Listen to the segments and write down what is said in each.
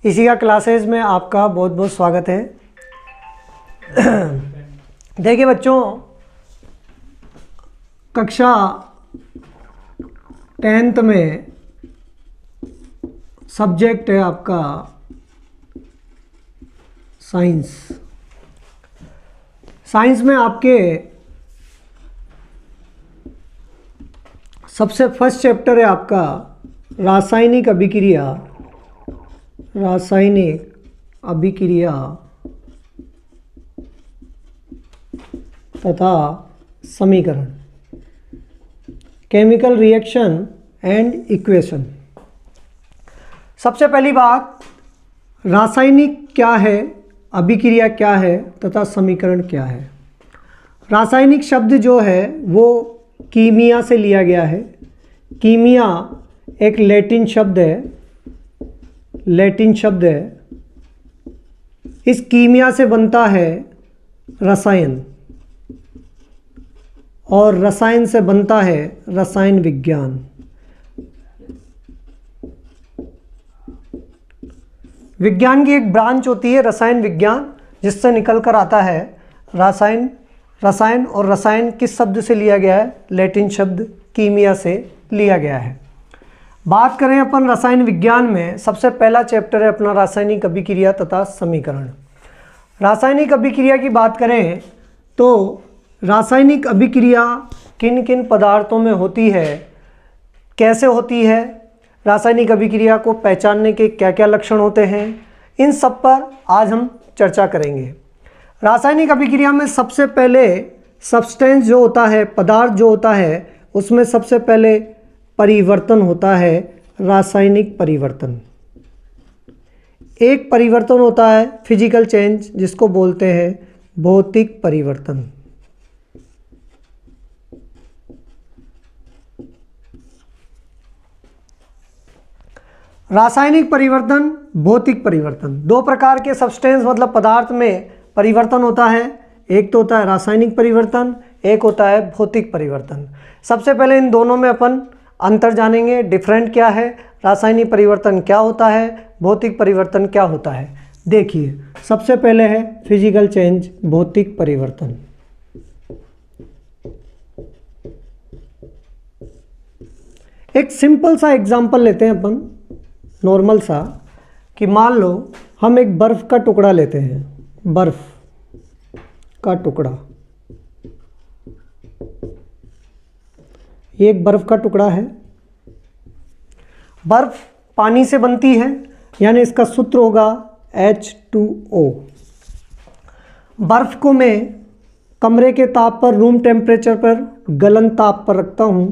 इसी का क्लासेस में आपका बहुत बहुत स्वागत है। देखिए बच्चों, कक्षा 10th में सब्जेक्ट है आपका साइंस। साइंस में आपके सबसे फर्स्ट चैप्टर है आपका रासायनिक अभिक्रिया। रासायनिक अभिक्रिया तथा समीकरण, केमिकल रिएक्शन एंड इक्वेशन। सबसे पहली बात, रासायनिक क्या है, अभिक्रिया क्या है तथा समीकरण क्या है। रासायनिक शब्द जो है वो कीमिया से लिया गया है। कीमिया एक लैटिन शब्द है, लैटिन शब्द है। इस कीमिया से बनता है रसायन और रसायन से बनता है रसायन विज्ञान। विज्ञान की एक ब्रांच होती है रसायन विज्ञान, जिससे निकल कर आता है रसायन। रसायन और रसायन किस शब्द से लिया गया है? लैटिन शब्द कीमिया से लिया गया है। बात करें अपन रसायन विज्ञान में, सबसे पहला चैप्टर है अपना रासायनिक अभिक्रिया तथा समीकरण। रासायनिक अभिक्रिया की बात करें तो रासायनिक अभिक्रिया किन किन पदार्थों में होती है, कैसे होती है, रासायनिक अभिक्रिया को पहचानने के क्या क्या लक्षण होते हैं, इन सब पर आज हम चर्चा करेंगे। रासायनिक अभिक्रिया में सबसे पहले सब्सटेंस जो होता है, पदार्थ जो होता है, उसमें सबसे पहले परिवर्तन होता है, रासायनिक परिवर्तन। एक परिवर्तन होता है फिजिकल चेंज, जिसको बोलते हैं भौतिक परिवर्तन। रासायनिक परिवर्तन, भौतिक परिवर्तन, दो प्रकार के सब्सटेंस मतलब पदार्थ में परिवर्तन होता है। एक तो होता है रासायनिक परिवर्तन, एक होता है भौतिक परिवर्तन। सबसे पहले इन दोनों में अपन अंतर जानेंगे, डिफरेंट क्या है, रासायनिक परिवर्तन क्या होता है, भौतिक परिवर्तन क्या होता है। देखिए, सबसे पहले है फिजिकल चेंज, भौतिक परिवर्तन। एक सिंपल सा एग्जांपल लेते हैं अपन, नॉर्मल सा, कि मान लो हम एक बर्फ का टुकड़ा लेते हैं, बर्फ का टुकड़ा। ये एक बर्फ का टुकड़ा है। बर्फ पानी से बनती है, यानी इसका सूत्र होगा H2O। बर्फ को मैं कमरे के ताप पर, रूम टेम्परेचर पर, गलन ताप पर रखता हूं।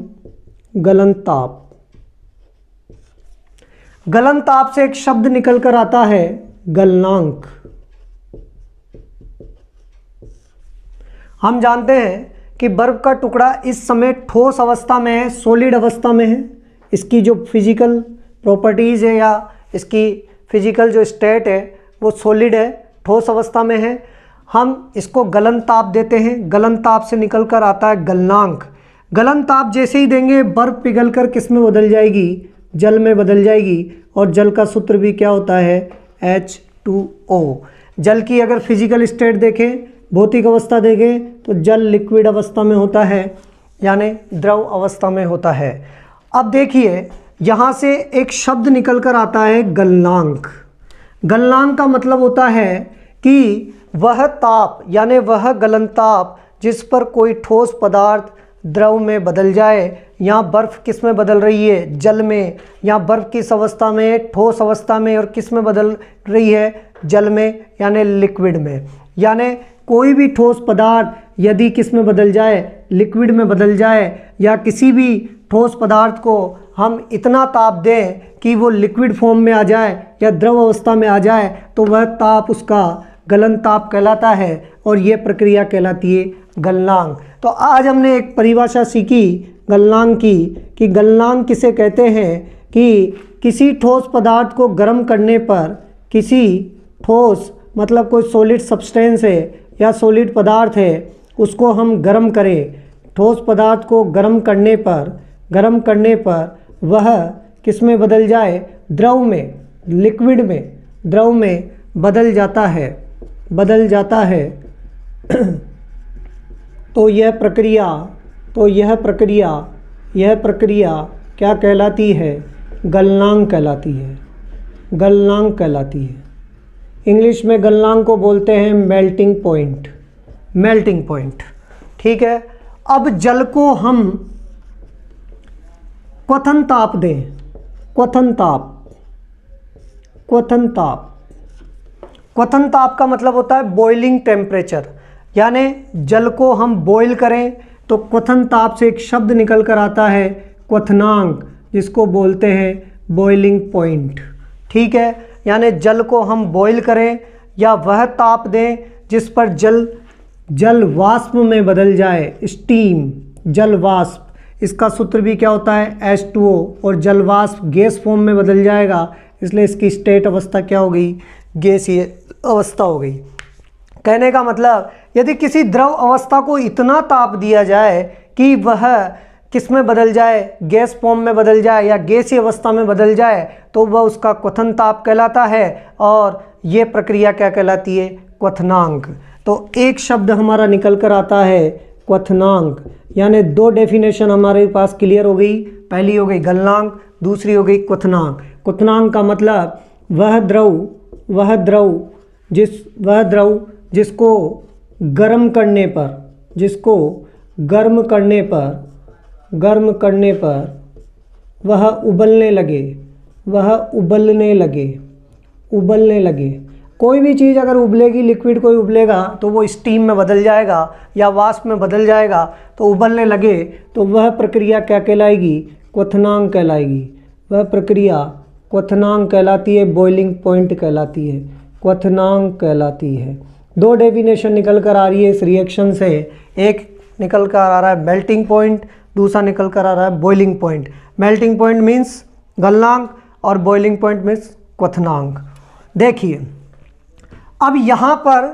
गलन ताप, गलन ताप से एक शब्द निकल कर आता है गलनांक। हम जानते हैं कि बर्फ का टुकड़ा इस समय ठोस अवस्था में है, सॉलिड अवस्था में है। इसकी जो फिजिकल प्रॉपर्टीज़ है या इसकी फिजिकल जो स्टेट है वो सॉलिड है, ठोस अवस्था में है। हम इसको गलन ताप देते हैं, गलन ताप से निकल कर आता है गलनांक। गलन ताप जैसे ही देंगे, बर्फ पिघल कर किस में बदल जाएगी? जल में बदल जाएगी। और जल का सूत्र भी क्या होता है? H2O। जल की अगर फिजिकल स्टेट देखें, भौतिक अवस्था देखें, तो जल लिक्विड अवस्था में होता है, यानी द्रव अवस्था में होता है। अब देखिए, यहाँ से एक शब्द निकल कर आता है गलनांक। गलनांक का मतलब होता है कि वह ताप, यानी वह गलन ताप जिस पर कोई ठोस पदार्थ द्रव में बदल जाए। यहाँ बर्फ़ किस में बदल रही है? जल में। यहाँ बर्फ़ किस अवस्था में? ठोस अवस्था में। और किस में बदल रही है? जल में, यानी लिक्विड में। यानी कोई भी ठोस पदार्थ यदि किस में बदल जाए? लिक्विड में बदल जाए, या किसी भी ठोस पदार्थ को हम इतना ताप दें कि वो लिक्विड फॉर्म में आ जाए या द्रव अवस्था में आ जाए, तो वह ताप उसका गलन ताप कहलाता है और ये प्रक्रिया कहलाती है गलनांक। तो आज हमने एक परिभाषा सीखी गलनांक की, कि गलनांक किसे कहते हैं? कि किसी ठोस पदार्थ को गर्म करने पर, किसी ठोस मतलब कोई सॉलिड सब्सटेंस है या सॉलिड पदार्थ है, उसको हम गर्म करें। ठोस पदार्थ को गर्म करने पर वह किस में बदल जाए? द्रव में, लिक्विड में। द्रव में बदल जाता है तो यह प्रक्रिया क्या कहलाती है? गलनांक कहलाती है। इंग्लिश में गलनांक को बोलते हैं मेल्टिंग पॉइंट। ठीक है। अब जल को हम क्वथन ताप दें, क्वथन ताप का मतलब होता है बॉइलिंग टेम्परेचर, यानी जल को हम बॉईल करें तो क्वथन ताप से एक शब्द निकल कर आता है क्वथनांक, जिसको बोलते हैं बॉइलिंग पॉइंट। ठीक है। यानी जल को हम बॉईल करें या वह ताप दें जिस पर जल वाष्प में बदल जाए, स्टीम, जल वाष्प, इसका सूत्र भी क्या होता है? H2O, और जल वाष्प गैस फॉर्म में बदल जाएगा, इसलिए इसकी स्टेट अवस्था क्या हो गई? गैसीय अवस्था हो गई। कहने का मतलब यदि किसी द्रव अवस्था को इतना ताप दिया जाए कि वह किस में बदल जाए? गैस फॉर्म में बदल जाए या गैसीय अवस्था में बदल जाए, तो वह उसका क्वथन ताप कहलाता है, और ये प्रक्रिया क्या कहलाती है? क्वथनांक। तो एक शब्द हमारा निकल कर आता है क्वथनांक, यानी दो डेफिनेशन हमारे पास क्लियर हो गई। पहली हो गई गलनांक, दूसरी हो गई क्वथनांक। क्वथनांक का मतलब वह द्रव जिसको गर्म करने पर वह उबलने लगे। कोई भी चीज़ अगर उबलेगी, लिक्विड कोई उबलेगा तो वो स्टीम में बदल जाएगा या वाष्प में बदल जाएगा, तो उबलने लगे तो वह प्रक्रिया क्या कहलाएगी? क्वथनांक कहलाएगी। वह प्रक्रिया क्वथनांक कहलाती है, बॉइलिंग पॉइंट कहलाती है, क्वथनांक कहलाती है। दो डेफिनेशन निकल कर आ रही है इस रिएक्शन से, एक निकल कर आ रहा है मेल्टिंग पॉइंट, दूसरा निकल कर आ रहा है boiling point. Melting point means गलनांक और बॉइलिंग पॉइंट मीन्स क्वथनांक। देखिए अब यहाँ पर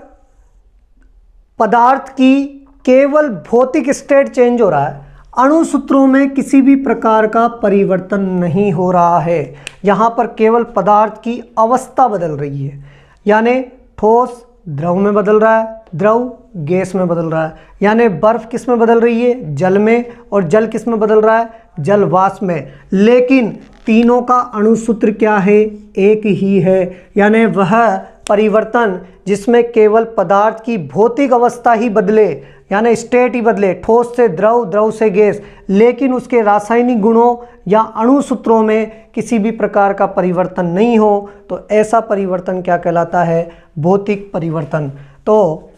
पदार्थ की केवल भौतिक स्टेट चेंज हो रहा है, अणु सूत्रों में किसी भी प्रकार का परिवर्तन नहीं हो रहा है। यहाँ पर केवल पदार्थ की अवस्था बदल रही है, यानी ठोस द्रव में बदल रहा है, द्रव गैस में बदल रहा है। यानी बर्फ किस में बदल रही है? जल में, और जल किस में बदल रहा है? जल वाष्प में। लेकिन तीनों का अणु सूत्र क्या है? एक ही है। यानी वह परिवर्तन जिसमें केवल पदार्थ की भौतिक अवस्था ही बदले, यानी स्टेट ही बदले, ठोस से द्रव, द्रव से गैस, लेकिन उसके रासायनिक गुणों या अणु सूत्रों में किसी भी प्रकार का परिवर्तन नहीं हो, तो ऐसा परिवर्तन क्या कहलाता है? भौतिक परिवर्तन। तो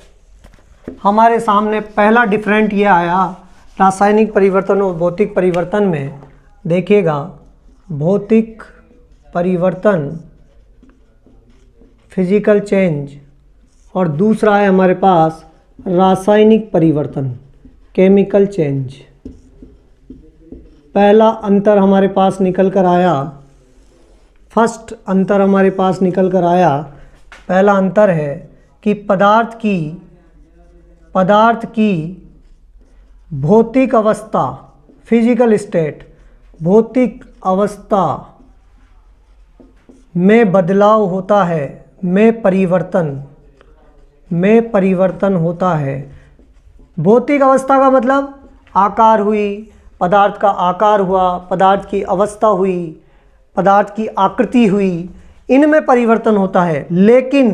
हमारे सामने पहला डिफरेंट ये आया रासायनिक परिवर्तन और भौतिक परिवर्तन में। देखिएगा, भौतिक परिवर्तन फिजिकल चेंज, और दूसरा है हमारे पास रासायनिक परिवर्तन केमिकल चेंज। पहला अंतर हमारे पास निकल कर आया, फर्स्ट अंतर हमारे पास निकल कर आया, पहला अंतर है कि पदार्थ की भौतिक अवस्था, फिजिकल स्टेट, भौतिक अवस्था में बदलाव होता है, में परिवर्तन होता है। भौतिक अवस्था का मतलब आकार हुई, पदार्थ का आकार हुआ, पदार्थ की अवस्था हुई, पदार्थ की आकृति हुई, इनमें परिवर्तन होता है। लेकिन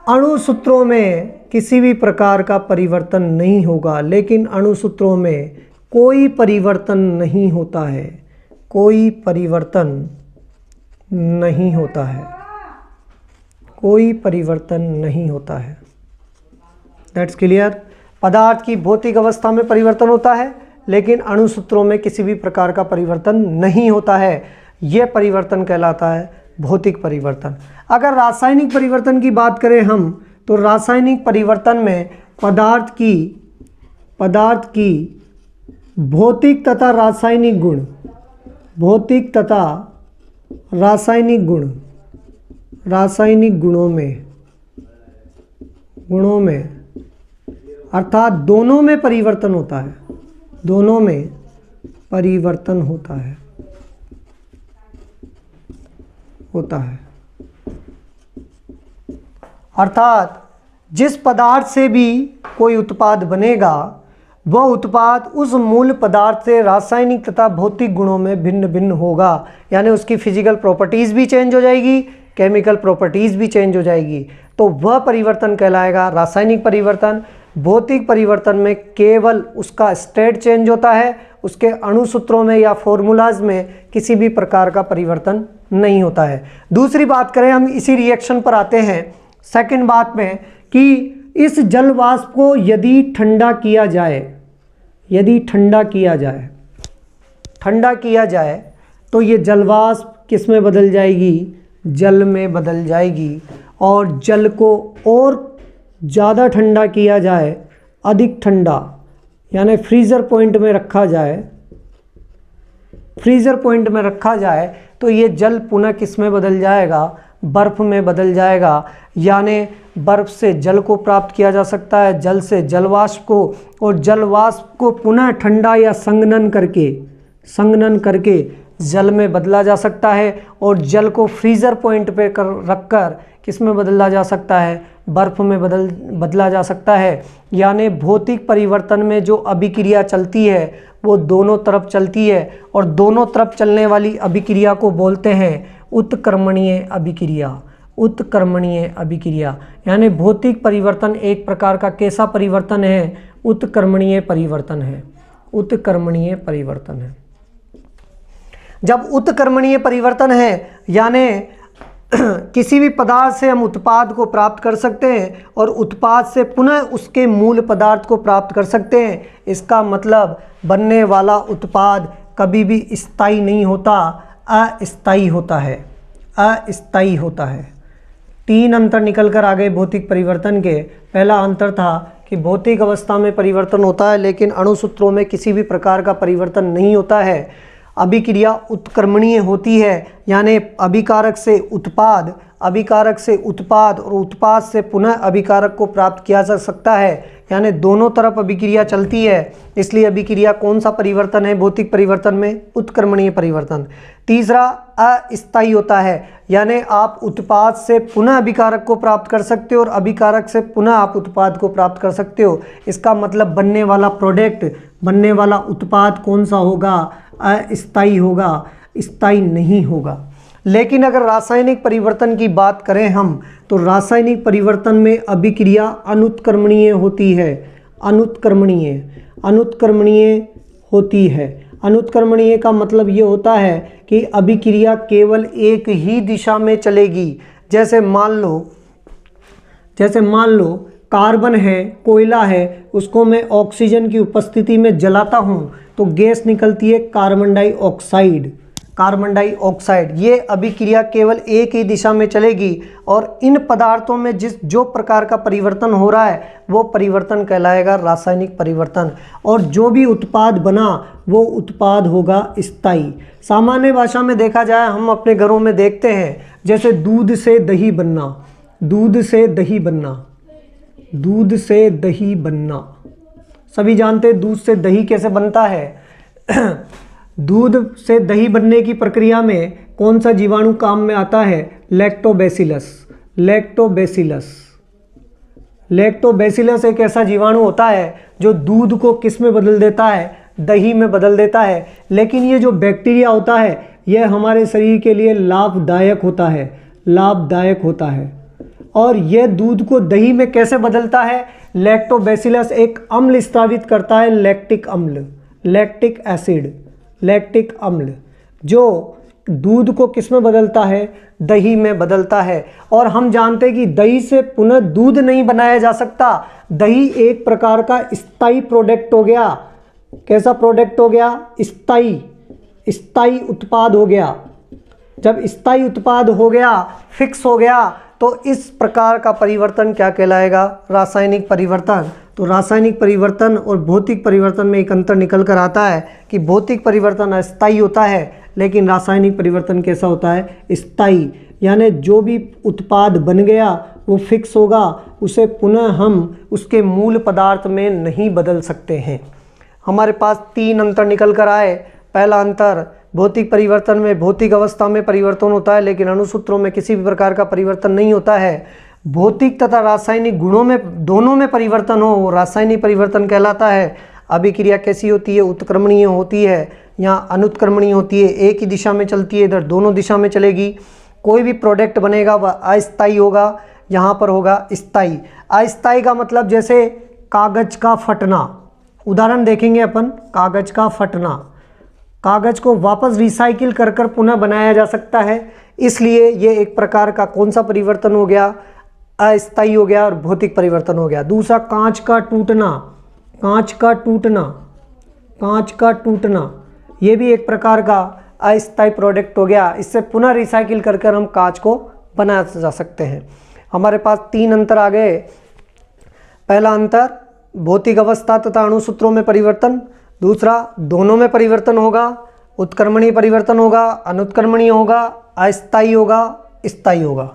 अणु सूत्रों में किसी भी प्रकार का परिवर्तन नहीं होगा। लेकिन अणु सूत्रों में कोई परिवर्तन नहीं होता है, कोई परिवर्तन नहीं होता है, कोई परिवर्तन नहीं होता है। That's clear. पदार्थ की भौतिक अवस्था में परिवर्तन होता है, लेकिन अणु सूत्रों में किसी भी प्रकार का परिवर्तन नहीं होता है। यह परिवर्तन कहलाता है भौतिक परिवर्तन। अगर रासायनिक परिवर्तन की बात करें हम, तो रासायनिक परिवर्तन में पदार्थ की भौतिक तथा रासायनिक गुण, भौतिक तथा रासायनिक गुणों में अर्थात दोनों में परिवर्तन होता है, दोनों में परिवर्तन होता है। होता है। अर्थात जिस पदार्थ से भी कोई उत्पाद बनेगा वह उत्पाद उस मूल पदार्थ से रासायनिक तथा भौतिक गुणों में भिन्न भिन्न होगा, यानी उसकी फिजिकल प्रॉपर्टीज़ भी चेंज हो जाएगी, केमिकल प्रॉपर्टीज़ भी चेंज हो जाएगी, तो वह परिवर्तन कहलाएगा रासायनिक परिवर्तन। भौतिक परिवर्तन में केवल उसका स्टेट चेंज होता है, उसके अणुसूत्रों में या फॉर्मूलाज में किसी भी प्रकार का परिवर्तन नहीं होता है। दूसरी बात करें, हम इसी रिएक्शन पर आते हैं सेकंड बात में, कि इस जल वाष्प को यदि ठंडा किया जाए तो ये जल वाष्प किस में बदल जाएगी? जल में बदल जाएगी। और जल को और ज़्यादा ठंडा किया जाए, अधिक ठंडा, यानी फ्रीज़र पॉइंट में रखा जाए तो ये जल पुनः किस में बदल जाएगा? बर्फ़ में बदल जाएगा। यानी बर्फ़ से जल को प्राप्त किया जा सकता है, जल से जल वाष्प को, और जल वाष्प को पुनः ठंडा या संघनन करके जल में बदला जा सकता है, और जल को फ्रीज़र पॉइंट पे रखकर किस में बदला जा सकता है? बर्फ़ में बदला जा सकता है। यानी भौतिक परिवर्तन में जो अभिक्रिया चलती है वो दोनों तरफ चलती है, और दोनों तरफ चलने वाली अभिक्रिया को बोलते हैं उत्क्रमणीय अभिक्रिया। यानी भौतिक परिवर्तन एक प्रकार का कैसा परिवर्तन है? उत्क्रमणीय परिवर्तन है। जब उत्क्रमणीय परिवर्तन है यानी किसी भी पदार्थ से हम उत्पाद को प्राप्त कर सकते हैं और उत्पाद से पुनः उसके मूल पदार्थ को प्राप्त कर सकते हैं, इसका मतलब बनने वाला उत्पाद कभी भी स्थायी नहीं होता, अस्थायी होता है। तीन अंतर निकल कर आ गए भौतिक परिवर्तन के। पहला अंतर था कि भौतिक अवस्था में परिवर्तन होता है लेकिन अणुसूत्रों में किसी भी प्रकार का परिवर्तन नहीं होता है। अभिक्रिया उत्क्रमणीय होती है, यानी अभिकारक से उत्पाद और उत्पाद से पुनः अभिकारक को प्राप्त किया जा सकता है, यानी दोनों तरफ अभिक्रिया चलती है। इसलिए अभिक्रिया कौन सा परिवर्तन है भौतिक परिवर्तन में? उत्क्रमणीय परिवर्तन। तीसरा अस्थायी होता है, यानी आप उत्पाद से पुनः अभिकारक को प्राप्त कर सकते हो और अभिकारक से पुनः आप उत्पाद को प्राप्त कर सकते हो। इसका मतलब बनने वाला उत्पाद कौन सा होगा? अस्थायी होगा, स्थायी नहीं होगा। लेकिन अगर रासायनिक परिवर्तन की बात करें हम, तो रासायनिक परिवर्तन में अभिक्रिया अनुत्क्रमणीय होती है। अनुत्क्रमणीय का मतलब ये होता है कि अभिक्रिया केवल एक ही दिशा में चलेगी। जैसे मान लो कार्बन है, कोयला है, उसको मैं ऑक्सीजन की उपस्थिति में जलाता हूँ तो गैस निकलती है कार्बन डाइऑक्साइड। ये अभिक्रिया केवल एक ही दिशा में चलेगी और इन पदार्थों में जो प्रकार का परिवर्तन हो रहा है वो परिवर्तन कहलाएगा रासायनिक परिवर्तन। और जो भी उत्पाद बना वो उत्पाद होगा स्थायी। सामान्य भाषा में देखा जाए, हम अपने घरों में देखते हैं, जैसे दूध से दही बनना। सभी जानते हैं दूध से दही कैसे बनता है। दूध से दही बनने की प्रक्रिया में कौन सा जीवाणु काम में आता है? लैक्टोबैसिलस एक ऐसा जीवाणु होता है जो दूध को किस में बदल देता है? दही में बदल देता है। लेकिन ये जो बैक्टीरिया होता है यह हमारे शरीर के लिए लाभदायक होता है। और यह दूध को दही में कैसे बदलता है? लैक्टोबैसिलस एक अम्ल स्रावित करता है, लैक्टिक अम्ल, जो दूध को किस में बदलता है? दही में बदलता है। और हम जानते हैं कि दही से पुनः दूध नहीं बनाया जा सकता। दही एक प्रकार का स्थायी प्रोडक्ट हो गया। कैसा प्रोडक्ट हो गया? स्थायी उत्पाद हो गया। जब स्थायी उत्पाद हो गया, फिक्स हो गया, तो इस प्रकार का परिवर्तन क्या कहलाएगा? रासायनिक परिवर्तन। तो रासायनिक परिवर्तन और भौतिक परिवर्तन में एक अंतर निकल कर आता है कि भौतिक परिवर्तन अस्थायी होता है लेकिन रासायनिक परिवर्तन कैसा होता है? स्थायी। यानी जो भी उत्पाद बन गया वो फिक्स होगा, उसे पुनः हम उसके मूल पदार्थ में नहीं बदल सकते हैं। हमारे पास तीन अंतर निकल कर आए। पहला अंतर, भौतिक परिवर्तन में भौतिक अवस्था में परिवर्तन होता है, लेकिन अणुसूत्रों में किसी भी प्रकार का परिवर्तन नहीं होता है। भौतिक तथा रासायनिक गुणों में दोनों में परिवर्तन हो वो रासायनिक परिवर्तन कहलाता है। अभिक्रिया कैसी होती है? उत्क्रमणीय होती है या अनुत्क्रमणीय होती है, एक ही दिशा में चलती है, इधर दोनों दिशा में चलेगी। कोई भी प्रोडक्ट बनेगा वह अस्थायी होगा, यहाँ पर होगा स्थायी। अस्थायी का मतलब जैसे कागज का फटना, उदाहरण देखेंगे अपन, कागज का फटना, कागज को वापस रिसाइकिल कर कर पुनः बनाया जा सकता है, इसलिए ये एक प्रकार का कौन सा परिवर्तन हो गया? अस्थायी हो गया और भौतिक परिवर्तन हो गया। दूसरा कांच का टूटना, कांच का टूटना, कांच का टूटना, ये भी एक प्रकार का अस्थायी प्रोडक्ट हो गया, इससे पुनः रिसाइकिल कर कर हम कांच को बना जा सकते हैं। हमारे पास 3 अंतर आ गए। पहला अंतर भौतिक अवस्था तथा अणुसूत्रों में परिवर्तन, दूसरा दोनों में परिवर्तन होगा, उत्क्रमणीय परिवर्तन होगा, अनुत्क्रमणीय होगा, अस्थायी होगा, स्थायी होगा।